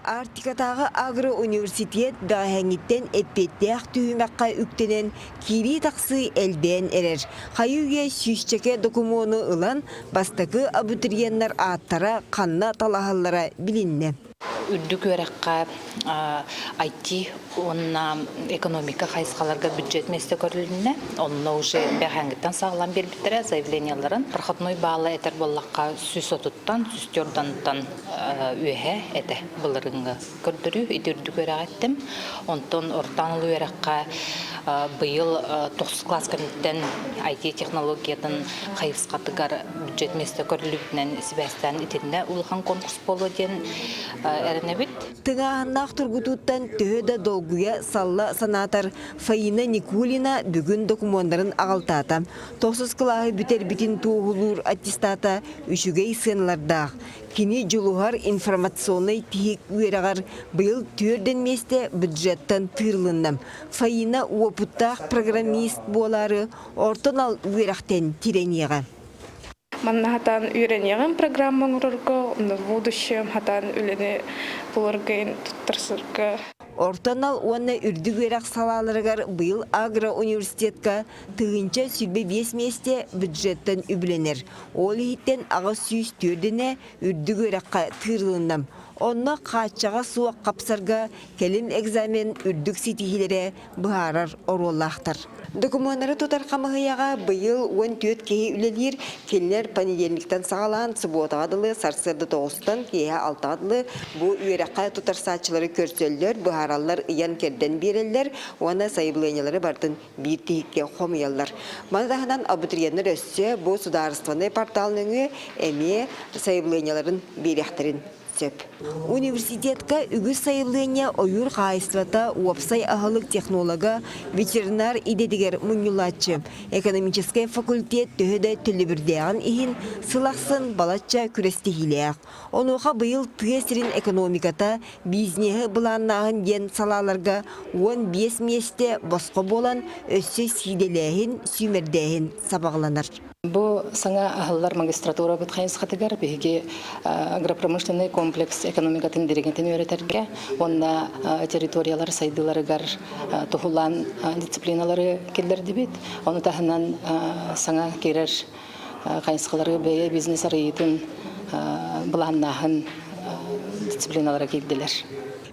Артикатағы Агро университет дағайыңыттен әппеттіяқ түйімаққа үктенен кири тақсы әлден әрер. Хайуге сүйшчеке докумону ылан бастакы абитуриеннар аттара қанна талахаллара билинне. Үрдік өрәққа IT, онна экономика қайысқаларға бюджет месті көріліне, онна уже бәғәңгіттен сағылан бербіттірі заявленияларын проходной балы әтір боллаққа сүс отыттан, сүстердантан өйе әті бұлырыңғы көрдірі, үрдік өрәқ әттім. Онтон ортанылы өрәққа бұйыл 9 класс комитеттен IT технологиядан қайысқатығар бюджет месті көрілігінен сібәстен етінде ұлған конкурс болу ден Тыңағыннақ тұргутуттан төхөді долгуя салла санатар Фаина Никулина бүгін документарын ағалтата. 9 қылағы бүтер бітін туғылыр аттестата үшігей сыналардағы. Кини жолуғар информационный тихик үйерағар бұйыл түрден месте бюджеттен тырлындым. Фаина уопуттақ программист болары ортын ал үйерақтен тиренеға. Манна хатан үйренеген программаң урырга, в будущем хатан үлені булыргын туттырсырга. Ортанал уанна үрдік өрақ салаларығар бұйыл Агро университетка тығынча сүрбе 5 месте бюджеттен үбіленер. Ол ехеттен аға сүйіс түрдіне үрдік өраққа тырлындам. Онна қачаға суақ қапсарға келім экзамен үрдік сетихилері бұхарар ороллақтар. Документары тотар қамығыяға бұйыл 14 кейі үлелер келінер понедельниктен сағалан субботағадылы, сарсырды 9-тан кейі 6-адылы бұл үйераққа тотар сатчылары көрсөлдер, бұхаралар ұян керден берелер, оны сайыблайнялары бардың бір тейікке қомиялар. Манадағынан абитуриенттер өссе бұл сударстваны порталының әме сайыблайняларын беректерін. Университетка үгіз сайылыне ойыр қайыстывата уапсай ағылық технолога ветеринар идедігер мұнюлатчы. Экономический факультет төхеді түлібірдеған ихин сылақсын балатча күрестігілеяқ. Онуға бұйыл түйесірін экономиката бизнесі бұланнағын ден салаларға 15 месте босқы болан өссі сиделәйін, сүймердәйін сабағланар. Бұл саңа ағылар магистратура бұтқайыз қатығар бейге агропромышленный комплекс экономикатын диригентен өретерге, онна территориялар сайдыларығар тұхылан дисциплиналары келдерді бет. Оны тағынан саңа керер қайысқалары бәйе бизнес арайытын бұланнағын дисциплиналары келділер.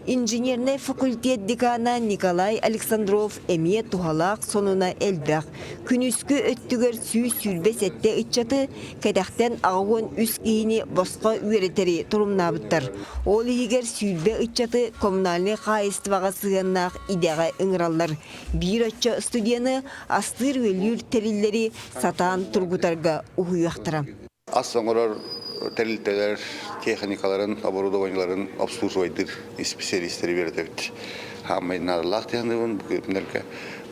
Инженерный факультет декана Николай Александров әме тухалақ сонуна әлбәқ. Күнүскү өттігер сүй сүрбес әтті үтчаты кәдәқтен ағуын үс кейіні босқа үйретері тұрымнабыттар. Ол егер сүрбе үтчаты коммунальный қайыстываға сығаннақ идеға ұңыралар. Bir өтчі студияны астыр өлір тәрілері сатан тұргутарға ұхуяқтыра. Астаңырар тәрілтелер, техникаларын, оборудованияларын обслуживайдыр, специалистері бердебіт. Хамайын арылақ тегіндігін, бүкірінерге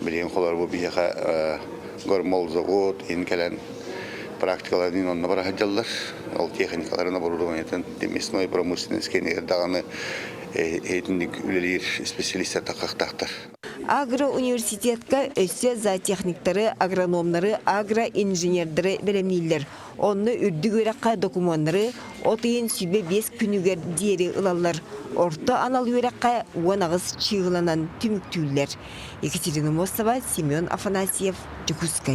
білген қолар бұл бияға ғормол завод, енкелен практикаларын онына бара хаджалар. Ол техникаларын, оборудованияларын демесной промышленность кенегер дағаны ейтіндік үлелер специалистер тақақтақтар. Агро университетка өссе зоотехниктары, агрономнары, агроинженердары білемнейлер. Онны үрдік өраққа документтары отыйын сүбе 5 күнігер дері ылалар. Орта анал өраққа 10 ағыз чиғыланан түміктүүлер. Екатерина Мосова, Семен Афанасьев, Чукускай.